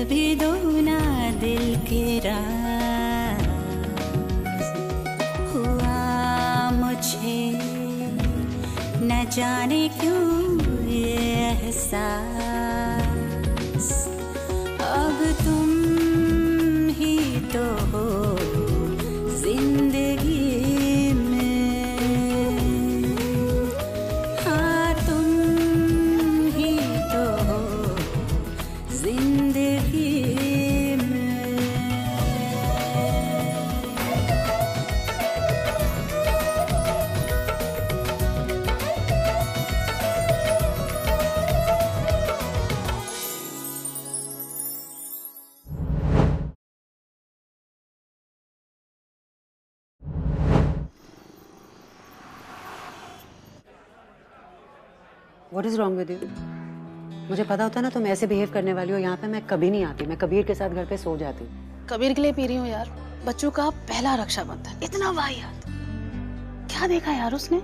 भी दो ना दिल के राज, हुआ मुझे न जाने क्यों ये एहसास, अब तुम ही तो हो जिंदगी में, हाँ तुम ही तो हो जिंदगी में। What is wrong with you? मुझे पता होता ना तुम ऐसे बिहेव करने वाली हो, यहाँ पे मैं कभी नहीं आती। मैं कबीर के साथ घर पे सो जाती। कबीर के लिए पी रही हूँ यार, बच्चों का पहला रक्षाबंधन। इतना वाहियात क्या देखा यार उसने।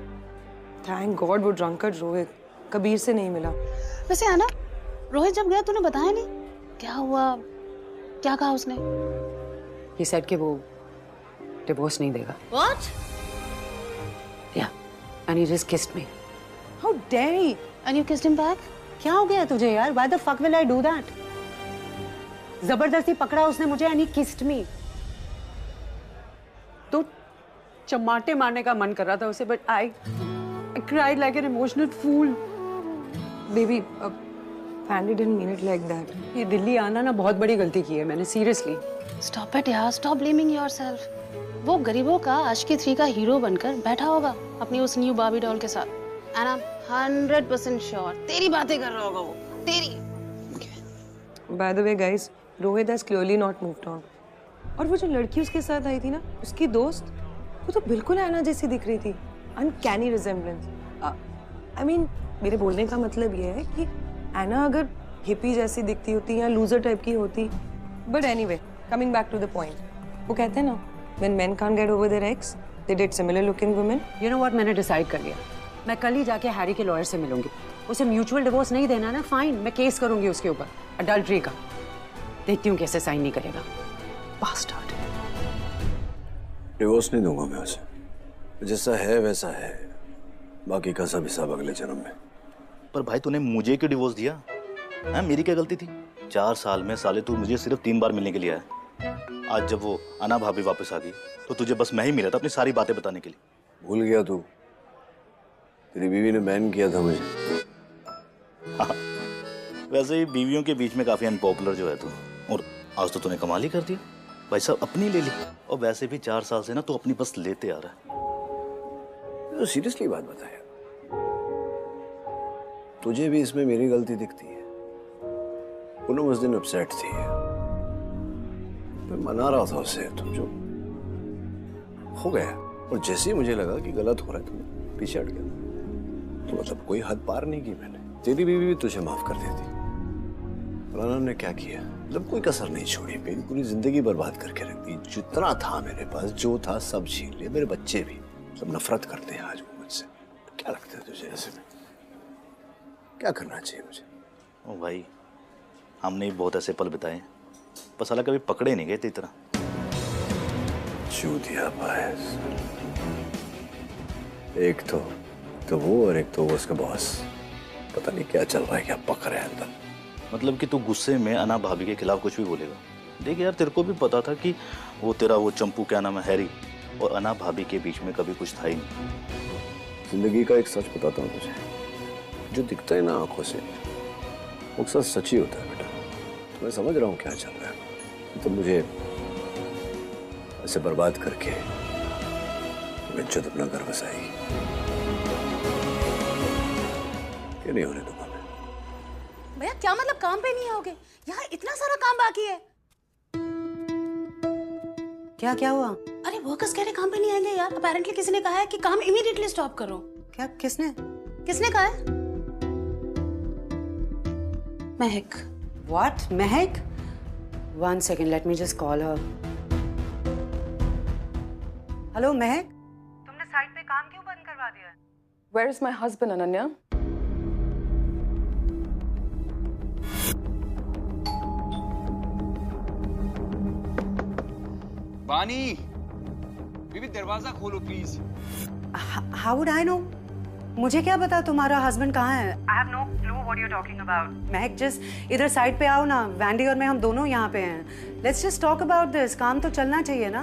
Thank God वो ड्रंकर्ड रोहित कबीर से नहीं मिला। वैसे आना, रोहित जब गया तूने बताया नहीं क्या हुआ, क्या कहा उसने? He said कि वो डिवोर्स नहीं देगा। What? Yeah, and he just kissed me. How dare he? And you kissed him back? क्या हो गया तुझे यार? Why the fuck will I do that? जबरदस्ती पकड़ा उसने मुझे and he kissed me. तो चमाटे मारने का मन कर रहा था उसे, but I cried like an emotional fool. Baby, Fanny didn't mean it like that. ये दिल्ली आना ना बहुत बड़ी गलती की है मैंने, seriously. Stop it यार, stop blaming yourself. वो गरीबों का आशिकी 3 का हीरो बनकर बैठा होगा अपनी उस न्यू बार्बी डॉल के साथ। And I'm 100% sure तेरी बातें कर रहा होगा वो, तेरी। By the way, guys, Rohit has clearly not moved on. और वो जो लड़की उसके साथ आई थी ना, उसकी दोस्त, वो तो बिल्कुल ऐना जैसी दिख रही थी। Uncanny resemblance. I mean, मेरे बोलने का मतलब ये है कि ऐना अगर हिप्पी जैसी दिखती होती या लूजर टाइप की होती, but anyway, coming back to the point, वो कहते हैं ना, when men can't get over their ex, they date similar looking women. You know what, मैंने डिसाइड कर लिया। मैं कल ही जाके हैरी के लॉयर से मिलूंगी। उसे म्यूचुअल डिवोर्स नहीं देना ना, फाइन, मैं केस करूंगी उसके ऊपर अडल्ट्री का। देखती हूँ कैसे साइन नहीं करेगा। बास्टर्ड। डिवोर्स नहीं दूंगा मैं उसे, जैसा है वैसा है, बाकी का सब हिसाब अगले जन्म में। पर भाई तूने मुझे क्यों डिवोर्स दिया? हाँ, मेरी क्या गलती थी? 4 साल में साले तू मुझे सिर्फ 3 बार मिलने के लिए आया। आज जब वो अना भाभी वापस आ गई तो तुझे बस मैं ही मिला था अपनी सारी बातें बताने के लिए। भूल गया तू? तेरी बीवी ने बैन किया था मुझे। हाँ, वैसे ही बीवियों के बीच में काफी अनपॉपुलर जो है तू, और आज तो तूने कमाल ही कर दिया भाई साहब, अपनी ले ली। और वैसे भी 4 साल से ना तू अपनी बस लेते आ रहा है। तो सीरियसली बात बताया, तुझे भी इसमें मेरी गलती दिखती है? पूनम उस दिन अपसेट थी, मैं मना रहा था उसे, तुम जो हो गया। और जैसे ही मुझे लगा कि गलत हो रहा है तो पीछे हट गया। तो मतलब कोई हद पार नहीं की मैंने। तेरी बीवी भी तुझे माफ कर देती। फलाना ने क्या किया, मतलब कोई कसर नहीं छोड़ी, मेरी पूरी जिंदगी बर्बाद करके रख दी। जितना था मेरे पास, जो था सब छीन लिया। मेरे बच्चे भी सब नफरत करते हैं आज वो मुझसे। क्या लगता है तुझे ऐसे में क्या करना चाहिए मुझे? ओ भाई, हमने भी बहुत ऐसे पल बिताए, पर साला कभी पकड़े नहीं गए तेरी तरह। चूतिया पायस, एक तो वो और एक तो वो उसका बॉस। पता नहीं क्या चल रहा है, क्या पक रहा है अंदर। मतलब कि तू गुस्से में अना भाभी के खिलाफ कुछ भी बोलेगा? देख यार, तेरे को भी पता था कि वो तेरा वो चंपू, क्या नाम है, हैरी, और अना भाभी के बीच में कभी कुछ था ही नहीं। जिंदगी का एक सच बताता हूँ तुझे, जो दिखता है ना आंखों से, वो अक्सर सच ही होता है बेटा। तो मैं समझ रहा हूँ क्या चल रहा है, तो मुझे ऐसे बर्बाद करके बेइज्जत अपना घर बसाएगी। क्या नहीं होने दूंगा मैं। भैया क्या मतलब काम पे नहीं आओगे? यहाँ इतना सारा काम बाकी है। क्या क्या हुआ? अरे वर्कर्स कह रहे काम पे नहीं आएंगे यार। अपेरेंटली किसी ने कहा है कि काम इमीडिएटली स्टॉप करो। क्या? किसने कहा है? महक। What? Mahak? 1 second, let me just call her. Hello महक, तुमने साइट पे काम क्यों बंद करवा दिया है? Where is my husband, Ananya? बानी, बीबी दरवाजा खोलो please. How would I know? मुझे क्या पता तुम्हारा हस्बैंड कहाँ है? I have no clue what you're talking about. Mahak, just इधर साइड पे आओ ना। वैंडी और मैं हम दोनों यहाँ पे हैं। Let's just talk about this. काम तो चलना चाहिए ना?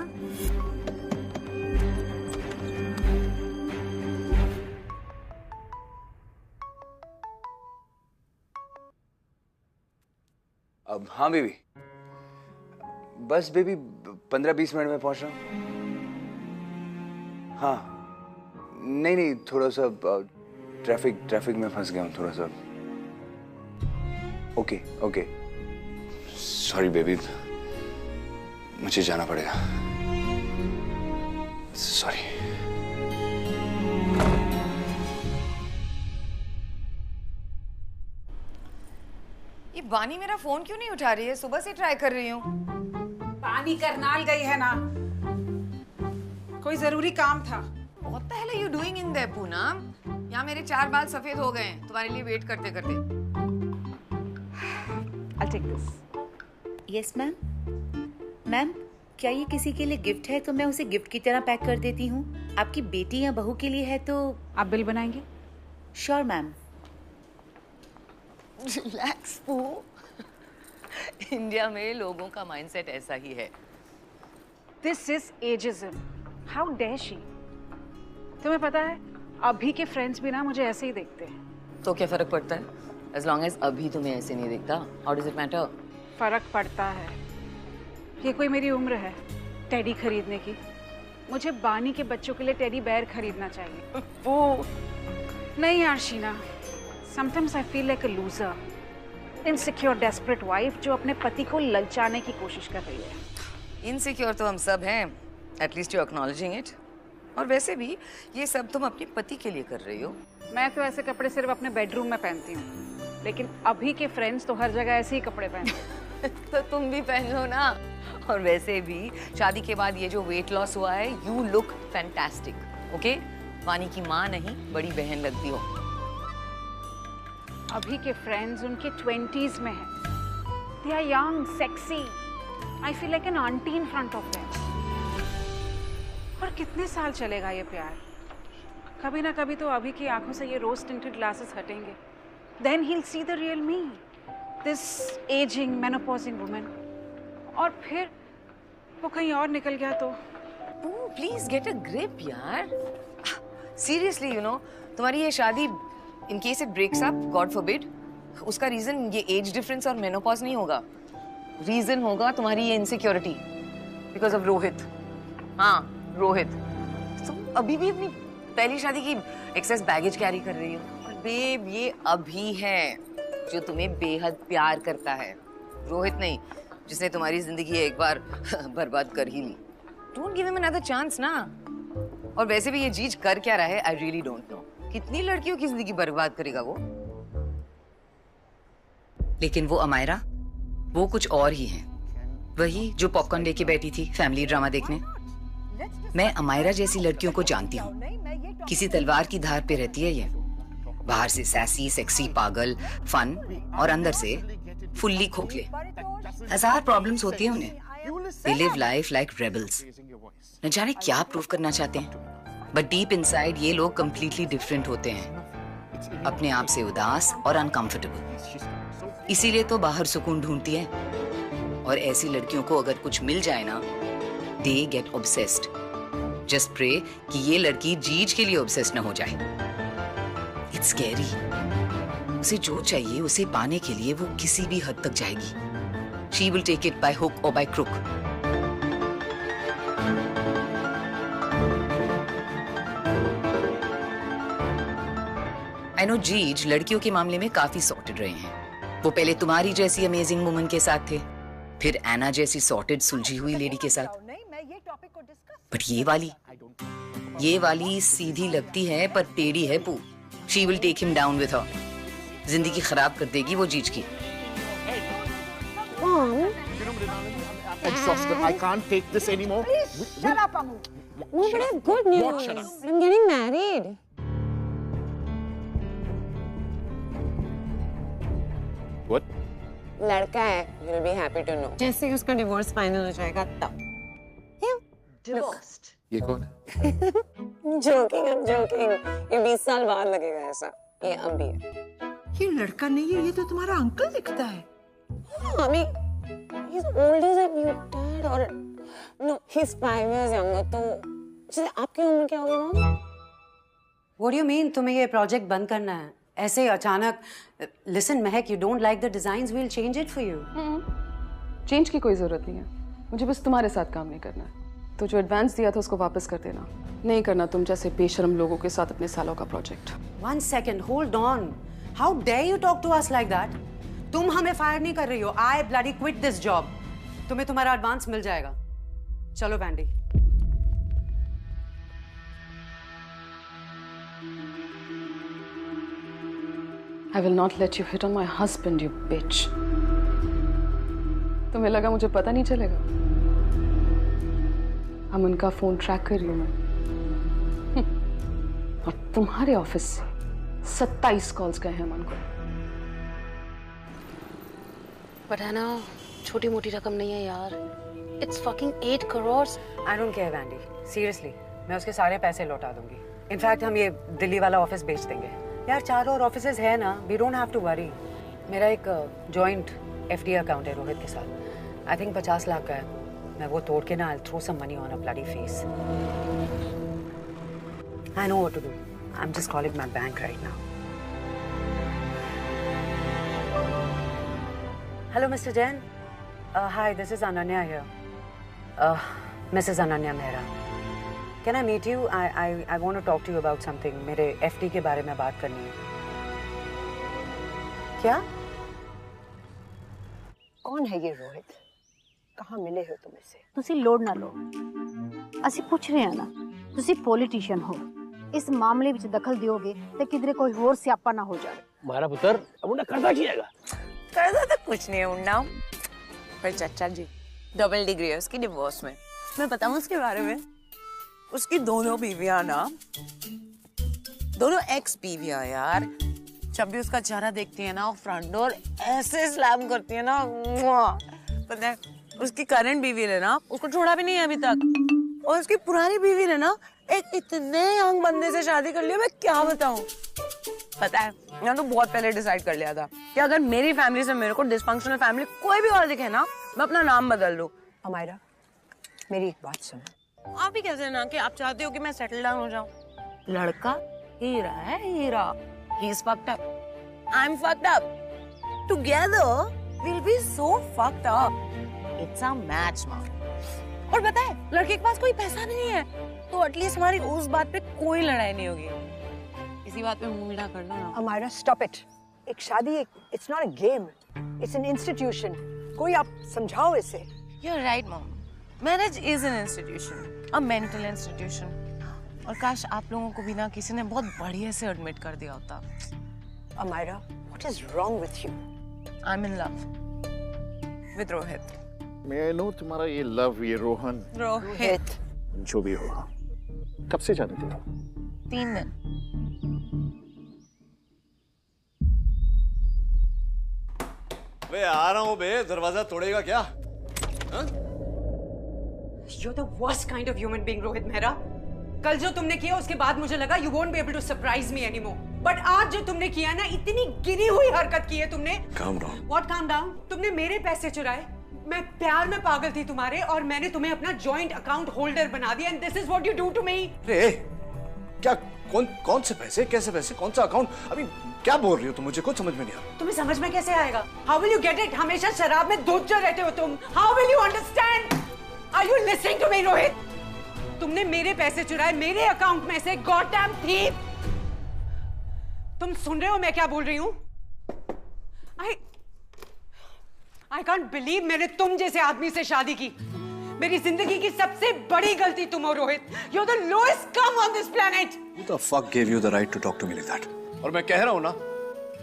अब हाँ बेबी, बस बेबी 15-20 मिनट में पहुंच रहा हूँ। हाँ नहीं थोड़ा सा ट्रैफिक में फंस गया हूँ थोड़ा सा। ओके सॉरी बेबी, मुझे जाना पड़ेगा। सॉरी। ये बानी मेरा फोन क्यों नहीं उठा रही है? सुबह से ट्राई कर रही हूँ। बानी करनाल गई है ना, कोई जरूरी काम था। What the hell are you doing in there, Poonam? यहाँ मेरे 4 बाल सफेद हो गए हैं तुम्हारे लिए वेट करते करते। I'll take this. Yes ma'am. Ma'am, क्या ये किसी के लिए गिफ्ट है तो मैं उसे गिफ्ट की तरह पैक कर देती हूँ। आपकी बेटी या बहू के लिए है तो आप बिल बनाएंगे? Sure ma'am. रिलैक्स पू। इंडिया में लोगों का माइंडसेट ऐसा ही है। This is ageism. How dare she? तुम्हें पता है अभी के फ्रेंड्स भी ना मुझे ऐसे ही देखते हैं। तो क्या फर्क पड़ता है? As long as अभी तुम्हें ऐसे नहीं दिखता, how does it matter? फर्क पड़ता है। ये कोई मेरी उम्र है टेडी खरीदने की? मुझे बानी के बच्चों के लिए टेडी बेयर खरीदना चाहिए। वो नहीं यार Sheena, sometimes I feel like a loser, insecure, desperate wife जो अपने पति को ललचाने की कोशिश कर रही है। इनसिक्योर तो हम सब हैं, at least you're acknowledging it. और वैसे भी ये सब तुम अपने पति के लिए कर रही हो। मैं तो ऐसे कपड़े सिर्फ अपने बेडरूम में पहनती हूँ, लेकिन अभी के फ्रेंड्स तो हर जगह ऐसे ही कपड़े पहनते हैं। तो तुम भी पहन लो ना। और वैसे भी शादी के बाद ये जो वेट लॉस हुआ है, यू लुक फैंटास्टिक। ओके, वानी की माँ नहीं बड़ी बहन लगती हो। अभी के फ्रेंड्स उनके 20s में हैं। They are young, sexy. I feel like an auntie in front of them. और कितने साल चलेगा ये प्यार? कभी ना कभी तो अभी की आंखों से ये रोज टिंटेड ग्लासेस हटेंगे। Then he'll see the real me, this aging, menopausing woman. और फिर वो कहीं और निकल गया तो? प्लीज गेट अ ग्रिप यार। सीरियसली यू नो, तुम्हारी ये शादी in case it breaks up, god forbid, उसका रीजन ये एज डिफरेंस और मेनोपॉज नहीं होगा। रीजन होगा तुम्हारी ये इनसिक्योरिटी बिकॉज ऑफ रोहित। हाँ रोहित, तुम अभी भी अपनी पहली शादी की एक्सेस बैगेज कैरी कर रही हो। और बेब ये अभी है जो तुम्हें बेहद प्यार करता है, रोहित नहीं जिसने तुम्हारी जिंदगी एक बार बर्बाद कर ही ली। Don't give him another chance ना। और वैसे भी ये जीज कर क्या रहा है, आई रियली डोंट नो। कितनी लड़कियों की जिंदगी बर्बाद करेगा वो। लेकिन वो अमायरा, वो कुछ और ही है। वही जो पॉपकॉर्न लेके बैठी थी फैमिली ड्रामा देखने। मैं अमायरा जैसी लड़कियों को जानती हूँ, किसी तलवार की धार पे रहती है ये। बाहर से सैसी, सेक्सी, पागल, फन, और अंदर से फुल्ली खोखले। 1000 प्रॉब्लम्स होती है उन्हें। They live life like rebels. न जाने क्या प्रूव करना चाहते हैं, बट डीप इनसाइड ये लोग कंप्लीटली डिफरेंट होते हैं, अपने आप से उदास और अनकंफर्टेबल। इसीलिए तो बाहर सुकून ढूंढती है। और ऐसी लड़कियों को अगर कुछ मिल जाए ना, they get obsessed. Just pray कि ये लड़की जीज के लिए obsessed न हो जाए। It's scary. उसे जो चाहिए उसे पाने के लिए वो किसी भी हद तक जाएगी। She will take it by hook or by crook. I know जीज लड़कियों के मामले में काफी सॉर्टेड रहे हैं। वो पहले तुम्हारी जैसी अमेजिंग वुमन के साथ थे, फिर एना जैसी सॉर्टेड सुलझी हुई लेडी के साथ। बट ये वाली सीधी लगती है पर टेढ़ी है पू। She will take him down with her. जिंदगी खराब कर देगी वो जीज की। Exhausted. I can't take this anymore. Please shut up, Amu. No, but I have good news. I'm getting married. What? लड़का है, you'll be happy to know. जैसे ही उसका डिवोर्स फाइनल हो जाएगा तब। Divorced. ये कौन है? Joking, I'm joking. ये 20 साल बाद लगेगा ऐसा। ये अब भी है। ये लड़का नहीं है, ये तो तुम्हारा अंकल दिखता है। Mummy, he's older than you, Dad, और no, he's 5 years younger. तो जैसे आपकी उम्र क्या होगी mom? What do you mean? तुम्हें ये प्रोजेक्ट बंद करना है? ऐसे अचानक? Listen, Mahak, you don't like the designs, we'll change it for you. Change की कोई जरूरत नहीं है, मुझे बस तुम्हारे साथ काम नहीं करना है। तो जो एडवांस दिया था उसको वापस कर देना, नहीं करना तुम जैसे बेशर्म लोगों के साथ अपने सालों का project. 1 second, hold on. How dare you talk to us like that? तुम हमें फायर नहीं कर रही हो। I bloody quit this job. तुम्हें तुम्हारा एडवांस मिल जाएगा। चलो Vendée. I will not let you hit on my husband, you bitch. तुम्हें लगा मुझे पता नहीं चलेगा? हम उनका फोन ट्रैक कर रही हूँ मैं। और तुम्हारे ऑफिस से 27 कॉल्स गए हैं अमन को। बट है ना, छोटी मोटी रकम नहीं है यार। It's fucking 8 crores. I don't care, Vendée. Seriously, मैं उसके सारे पैसे लौटा दूंगी। इनफैक्ट हम ये दिल्ली वाला ऑफिस बेच देंगे। यार 4 और ऑफिसेज है ना, we don't have to worry. मेरा एक जॉइंट FD अकाउंट है रोहित के साथ। I think 50 लाख का है। मैं वो तोड़ के ना I'll throw some money on a bloody fees. I know what to do. I'm just calling my bank right now. Hello, Mr. Jain. Hi, this is Ananya here. Mrs. Ananya Mehra. Can I meet you? I want to talk to you about something. मेरे FD के बारे में बात करनी है। क्या? कौन है ये रोहित? कहाँ मिले हो तुम इससे? ਤੁਸੀਂ ਲੋੜ ਨਾ ਲਓ, ਅਸੀਂ ਪੁੱਛ ਰਹੇ ਹਾਂ ਨਾ, ਤੁਸੀਂ ਪੋਲੀਟੀਸ਼ੀਅਨ ਹੋ, ਇਸ ਮਾਮਲੇ ਵਿੱਚ ਦਖਲ ਦਿਓਗੇ ਤੇ ਕਿਧਰੇ ਕੋਈ ਹੋਰ ਸਿਆਪਾ ਨਾ ਹੋ ਜਾਵੇ। हमारा पुत्र अब उन्हें करता किएगा। करता तो कुछ नहीं है उन्ना, पर चाचा जी डबल डिग्री है उसकी डिवोर्स में। मैं बताऊं उसके बारे में, उसकी दोनों बीवियां ना, दोनों एक्स बीवियां यार, जब भी उसका चेहरा देखती है ना वो फ्रंट डोर ऐसे स्लैम करती है ना। पता है उसकी करंट बीवी ने ना उसको छोड़ा भी नहीं है अभी तक, और उसकी पुरानी बीवी ने ना एक इतने यंग बंदे से शादी कर लिया। मैं क्या बताऊं, पता है मैंने तो बहुत पहले डिसाइड कर लिया था कि अगर मेरी फैमिली से मेरे को डिसफंक्शनल फैमिली कोई भी और दिखे ना, मैं अपना नाम बदल लूं। अमायरा, मेरी एक बात सुनो। आप ही कहते हैं ना कि आप चाहते हो कि मैं सेटल डाउन हो जाऊं। लड़का हीरा है, हीरा। He is fucked up. I'm fucked up. Together we'll be so fucked up. It's a match, mom. और पता है लड़के के पास कोई पैसा नहीं है, तो एटलीस्ट हमारी उस बात पे कोई लड़ाई नहीं होगी। इसी बात पे मुंह मीठा कर लो ना। Amayra, stop it. एक शादी it's not a game. It's an institution. कोई आप समझाओ इसे। You're right, mom. Marriage is an institution, a mental institution. और काश आप लोगों को भी ना किसी ने बहुत बढ़िया से एडमिट कर दिया होता। Amaira, what is wrong with you? I'm in love with Rohit. मैं नो तुम्हारा ये लव, ये रोहन, रोहित जो भी होगा, कब से जानते हो? 3 दिन। बे आ रहा हूँ बे, दरवाजा तोड़ेगा क्या? You're the worst kind of human being, Rohit Mehra. कल जो तुमने किया उसके बाद मुझे लगा you won't be able to surprise me anymore. But आज जो तुमने किया ना, इतनी गिरी हुई हरकत की है तुमने। Calm down. What calm down? तुमने मेरे पैसे चुराए, मैं प्यार में पागल थी तुम्हारे, और मैंने तुम्हें अपना जॉइंट अकाउंट होल्डर बना दिया, and this is what you do to me. अरे क्या, कौन से पैसे, कैसे पैसे, कौन सा अकाउंट? अभी क्या बोल रही हो तुम? मुझे कुछ समझ में नहीं आ रहा। तुम्हें समझ में कैसे आएगा? How will you get it? हमेशा शराब में धुत रहते हो तुम। How will you understand? Are you listening to me, Rohit? तुमने मेरे पैसे चुराए मेरे अकाउंट में से, गॉडडैम thief! तुम सुन रहे हो मैं क्या बोल रही हूँ? I can't believe मैंने तुम जैसे आदमी से शादी की। मेरी जिंदगी की सबसे बड़ी गलती तुम हो Rohit. You're the lowest scum on this planet. Who the fuck gave you the right to talk to me like that? और मैं कह रहा हूँ ना,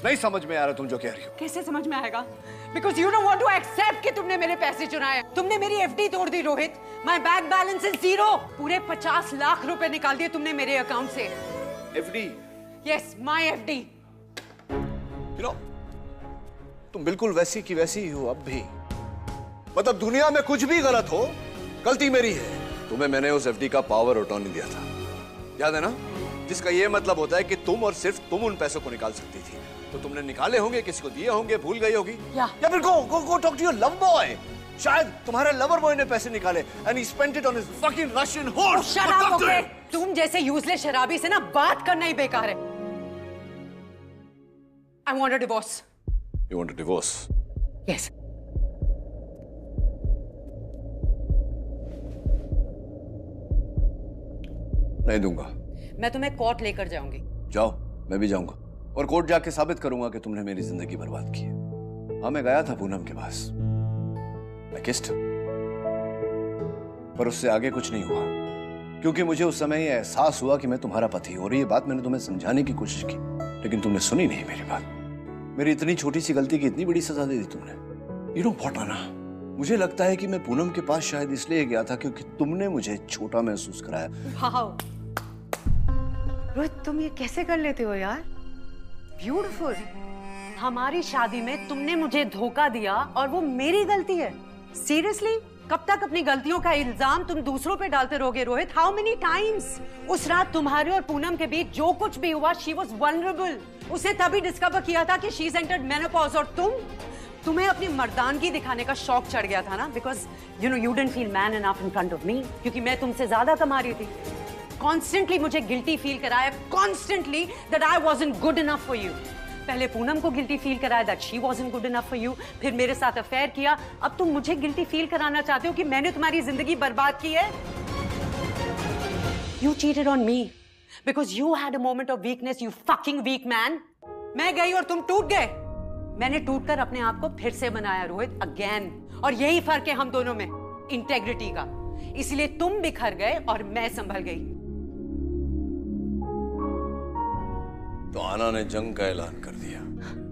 नहीं समझ में आ रहा तुम जो कह रही हो। कैसे समझ में आएगा? Because you don't want to accept कि तुमने मेरे पैसे चुराए। तुमने मेरी FD तोड़ दी Rohit. My bank balance is 0. पूरे 50 लाख रुपए निकाल दिए तुमने मेरे अकाउंट से। FD? Yes, my FD. You know, तुम बिल्कुल वैसी की वैसी ही हो अब भी। मतलब दुनिया में कुछ भी गलत हो, गलती मेरी है। तुम्हें मैंने उस एफडी का पावर अटॉर्नी दिया था, याद है ना? जिसका ये मतलब होता है कि तुम और सिर्फ तुम उन पैसों को निकाल सकती थी। तो तुमने निकाले होंगे, किसी को दिए होंगे, भूल गई होगी। या फिर go talk to your love boy. शायद तुम्हारे लवर बॉय ने पैसे निकाले and he spent it on his fucking Russian horse. Shut up, okay? तुम जैसे यूजलेस शराबी से ना बात करना ही बेकार है। I want a divorce. You want a divorce? Yes. नहीं दूंगा। मैं तुम्हें कोर्ट लेकर जाऊंगी। जाओ, मैं भी जाऊंगा और कोर्ट जाके साबित करूंगा कि तुमने मेरी जिंदगी बर्बाद की है। हाँ, मैं गया था पूनम के पास, मैं किस्ड, पर उससे आगे कुछ नहीं हुआ क्योंकि मुझे उस समय यह एहसास हुआ कि मैं तुम्हारा पति हूं। और ये बात मैंने तुम्हें समझाने की कोशिश की, लेकिन तुमने सुनी नहीं मेरी बात। मेरी इतनी छोटी सी गलती की इतनी बड़ी सजा दे दी तुमने। यू नो व्हाट आना, मुझे लगता है कि मैं पूनम के पास शायद इसलिए गया था क्योंकि तुमने मुझे छोटा महसूस कराया। वाओ रोहित, तुम ये कैसे कर लेते हो यार? ब्यूटीफुल। हमारी शादी में तुमने मुझे धोखा दिया और वो मेरी गलती है? सीरियसली? कब तक अपनी गलतियों का इल्जाम तुम दूसरों पे डालते रहोगे रोहित? How many times? उस रात तुम्हारे और पूनम के बीच जो कुछ भी हुआ, शी वाज वल्नरेबल। उसे तभी डिस्कवर किया था कि शी इज एंटर्ड मेनोपॉज। और तुम्हें अपनी मर्दानगी दिखाने का शौक चढ़ गया था ना, because you know you didn't feel man enough in front of me, क्योंकि मैं तुमसे ज्यादा कमा रही थी। कॉन्स्टेंटली मुझे गिल्टी फील कराया, constantly that I wasn't good enough for you. पहले पूनम को गिल्टी फील कराया that she wasn't good enough for you, फिर मेरे साथ अफेयर किया, अब तुम मुझे गिल्टी फील कराना चाहते हो कि मैंने तुम्हारी जिंदगी बर्बाद की है। You cheated on me because you had a moment of weakness, you fucking weak man. मैं गई और तुम टूट गए। मैंने टूटकर अपने आप को फिर से बनाया रोहित, अगेन। और यही फर्क है हम दोनों में, इंटेग्रिटी का। इसलिए तुम बिखर गए और मैं संभल गई। तो आना ने जंग का ऐलान कर दिया।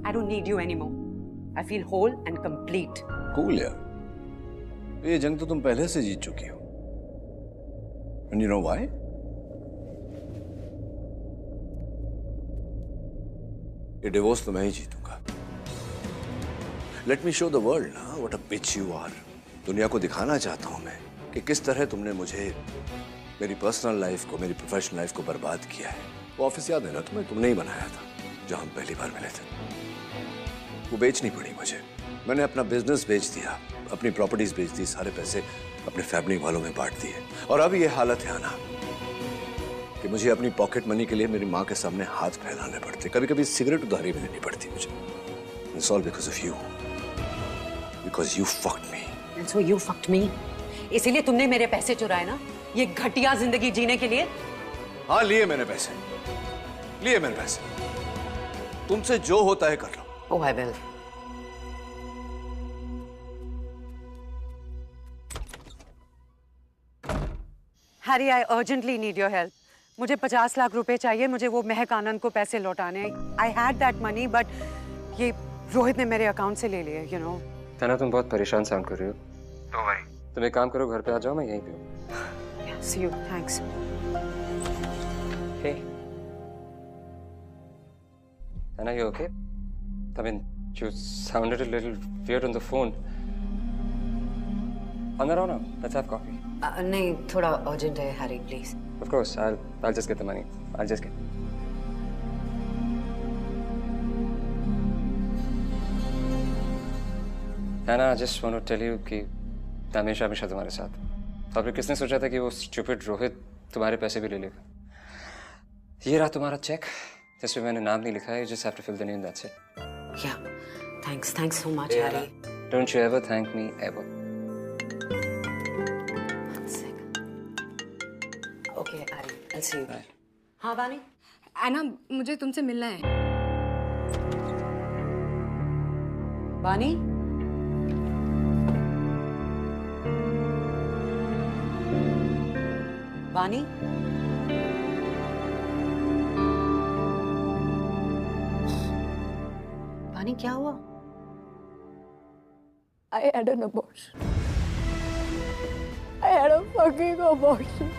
I don't need you anymore. I feel whole and complete. Cool यार, ये जंग तो तुम पहले से जीत चुकी हो। And you know why? ये डिवोर्स तो मैं ही जीतूंगा। Let me show the world ना what a bitch you are. दुनिया को दिखाना चाहता हूं मैं कि किस तरह तुमने मुझे, मेरी पर्सनल लाइफ को, मेरी प्रोफेशनल लाइफ को बर्बाद किया है। वो ऑफिस याद है ना तुम्हें? तुमने ही बनाया था जहां हम पहली बार मिले थे। वो बेचनी पड़ी मुझे। मैंने अपना बिजनेस बेच दिया, अपनी प्रॉपर्टीज बेच दी, सारे पैसे अपने फैमिली वालों में बांट दिए। और अब ये हालत है आना कि मुझे अपनी पॉकेट मनी के लिए मेरी माँ के सामने हाथ फैलाने पड़ते, कभी कभी सिगरेट उधारी भी लेनी पड़ती मुझे। It's all because of you. Because you fucked me. And so you fucked me. इसीलिए तुमने मेरे पैसे चुराए ना, ये घटिया जिंदगी जीने के लिए। हाँ, लिए मैंने पैसे, लिए मैंने पैसे। तुमसे जो होता है कर लो। Oh, I will. Harry, I urgently need your help. मुझे 50 लाख रुपए चाहिए, मुझे वो महक आनंद को पैसे लौटाने। I had that money, but ये रोहित ने मेरे अकाउंट से ले लिए, you know. ताना, तुम बहुत परेशान साउंड कर रही हो। तो भाई तुम एक काम करो, घर पे आ जाओ, मैं यहीं पे हूँ। Yeah, see you. Thanks. Hey. Anna, you okay? I mean, you sounded a little weird on the phone. On the road now. Let's have coffee. नहीं, थोड़ा urgent है, Harry, please. Of course, I'll just get the money. I'll just get. Anna, I just want to tell you कि हमेशा हमेशा तुम्हारे साथ। और फिर किसने सोचा था कि वो स्टूपिड रोहित तुम्हारे पैसे भी ले लेगा। ये रहा तुम्हारा चेक, जिसमें मैंने नाम नहीं लिखा है। You just have to fill the name, that's it. Yeah, thanks so much, Yeah. Harry. Don't you ever thank me ever. One second. Okay, Harry, I'll see you. Bye. हाँ बानी? एना, मुझे तुमसे मिलना है। बानी? बानी? बानी, क्या हुआ? I had an abortion. I had a fucking abortion.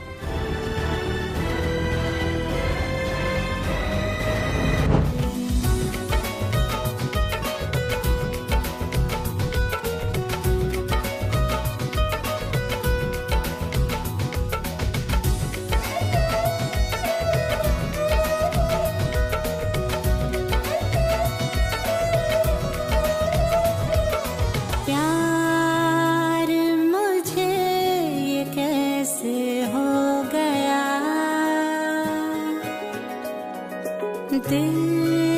हो गया दिल